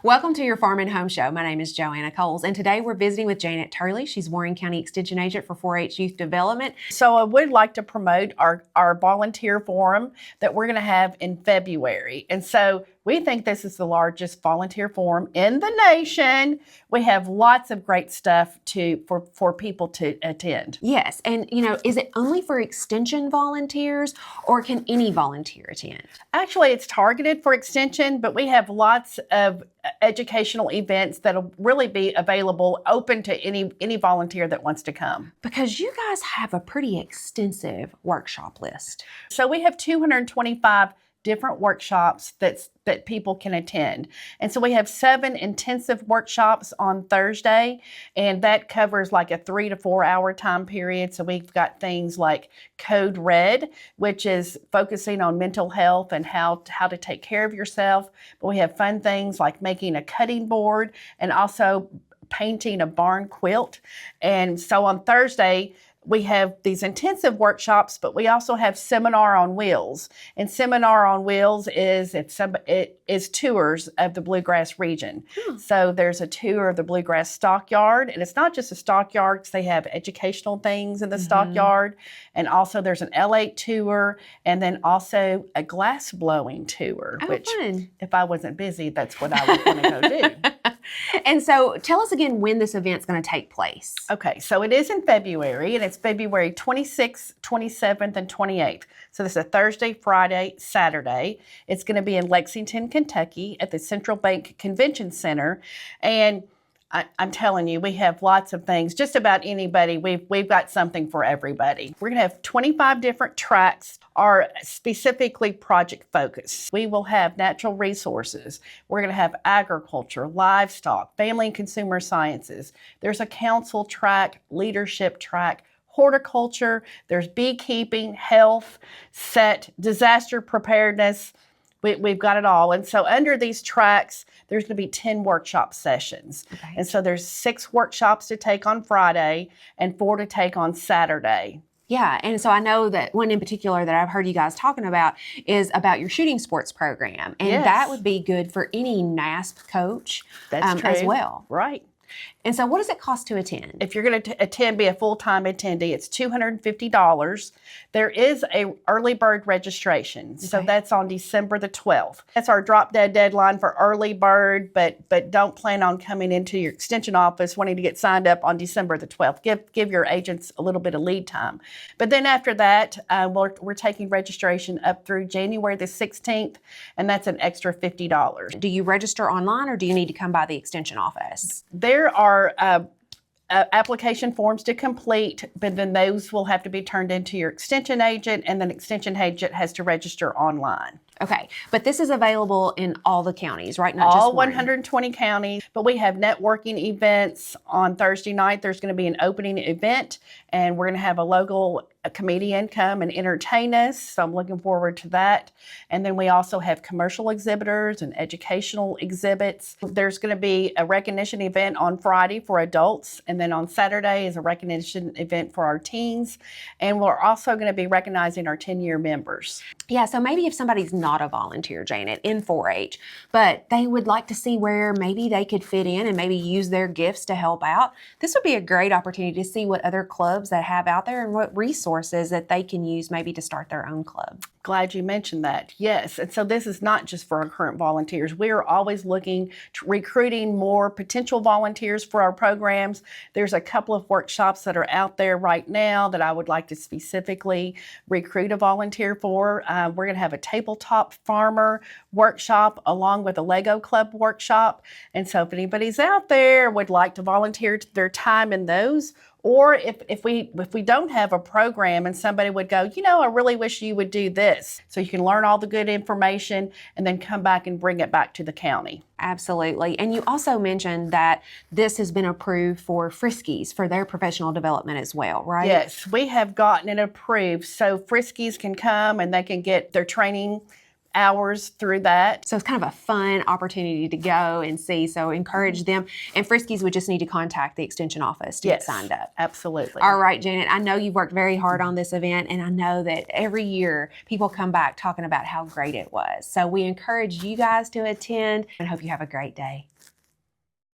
Welcome to your Farm and Home Show. My name is Joanna Coles, and today we're visiting with Janet Turley. She's Warren County Extension Agent for 4-H Youth Development. So I would like to promote our volunteer forum that we're going to have in February. And so we think this is the largest volunteer forum in the nation. We have lots of great stuff for people to attend. Yes, and is it only for extension volunteers or can any volunteer attend? Actually, it's targeted for extension, but we have lots of educational events that'll really be available, open to any volunteer that wants to come. Because you guys have a pretty extensive workshop list. So we have 225 different workshops that people can attend. And so we have 7 intensive workshops on Thursday, and that covers like a 3 to 4 hour time period. So we've got things like Code Red, which is focusing on mental health and how to take care of yourself. But we have fun things like making a cutting board and also painting a barn quilt. And so on Thursday, we have these intensive workshops, but we also have Seminar on Wheels. And Seminar on Wheels is tours of the bluegrass region. So there's a tour of the bluegrass stockyard, and it's not just a stockyard because they have educational things in the stockyard, and also there's an L8 tour, and then also a glass blowing tour, which fun. If I wasn't busy, that's what I would want to go do. And so tell us again when this event's going to take place. Okay, so it is in February, and it's February 26th, 27th, and 28th. So this is a Thursday, Friday, Saturday. It's going to be in Lexington, Kentucky at the Central Bank Convention Center. And I'm telling you, we have lots of things. Just about anybody, we've got something for everybody. We're going to have 25 different tracks are specifically project focused. We will have natural resources. We're going to have agriculture, livestock, family and consumer sciences. There's a council track, leadership track, horticulture. There's beekeeping, health, disaster preparedness. We've got it all. And so under these tracks, there's going to be 10 workshop sessions. Okay. And so there's 6 workshops to take on Friday and 4 to take on Saturday. Yeah, and so I know that one in particular that I've heard you guys talking about is about your shooting sports program. And that would be good for any NASP coach as well. Right. And so what does it cost to attend? If you're going to be a full-time attendee, it's $250. There is a early bird registration. Okay. So that's on December the 12th. That's our drop-dead deadline for early bird, but don't plan on coming into your extension office wanting to get signed up on December the 12th. Give your agents a little bit of lead time. But then after that, we're taking registration up through January the 16th, and that's an extra $50. Do you register online or do you need to come by the extension office? There are application forms to complete, but then those will have to be turned into your extension agent, and then extension agent has to register online. Okay, but this is available in all the counties, right? Not all just 120 counties, but we have networking events on Thursday night. There's going to be an opening event, and we're going to have a comedian come and entertain us, so I'm looking forward to that. And then we also have commercial exhibitors and educational exhibits. There's going to be a recognition event on Friday for adults, and then on Saturday is a recognition event for our teens, and we're also going to be recognizing our 10-year members. Yeah, so maybe if somebody's not a volunteer, Janet, in 4-H, but they would like to see where maybe they could fit in and maybe use their gifts to help out, this would be a great opportunity to see what other clubs that have out there and what resources that they can use maybe to start their own club. Glad you mentioned that. Yes, and so this is not just for our current volunteers. We are always looking to recruiting more potential volunteers for our programs. There's a couple of workshops that are out there right now that I would like to specifically recruit a volunteer for. We're going to have a tabletop farmer workshop along with a Lego Club workshop. And so if anybody's out there would like to volunteer their time in those, or if we don't have a program and somebody would go, I really wish you would do this. So you can learn all the good information and then come back and bring it back to the county. Absolutely. And you also mentioned that this has been approved for Friskies for their professional development as well, right? Yes, we have gotten it approved. So Friskies can come and they can get their training hours through that. So it's kind of a fun opportunity to go and see. So encourage them. And Friskies would just need to contact the extension office to get signed up. Absolutely. All right, Janet, I know you've worked very hard on this event, and I know that every year people come back talking about how great it was. So we encourage you guys to attend and hope you have a great day.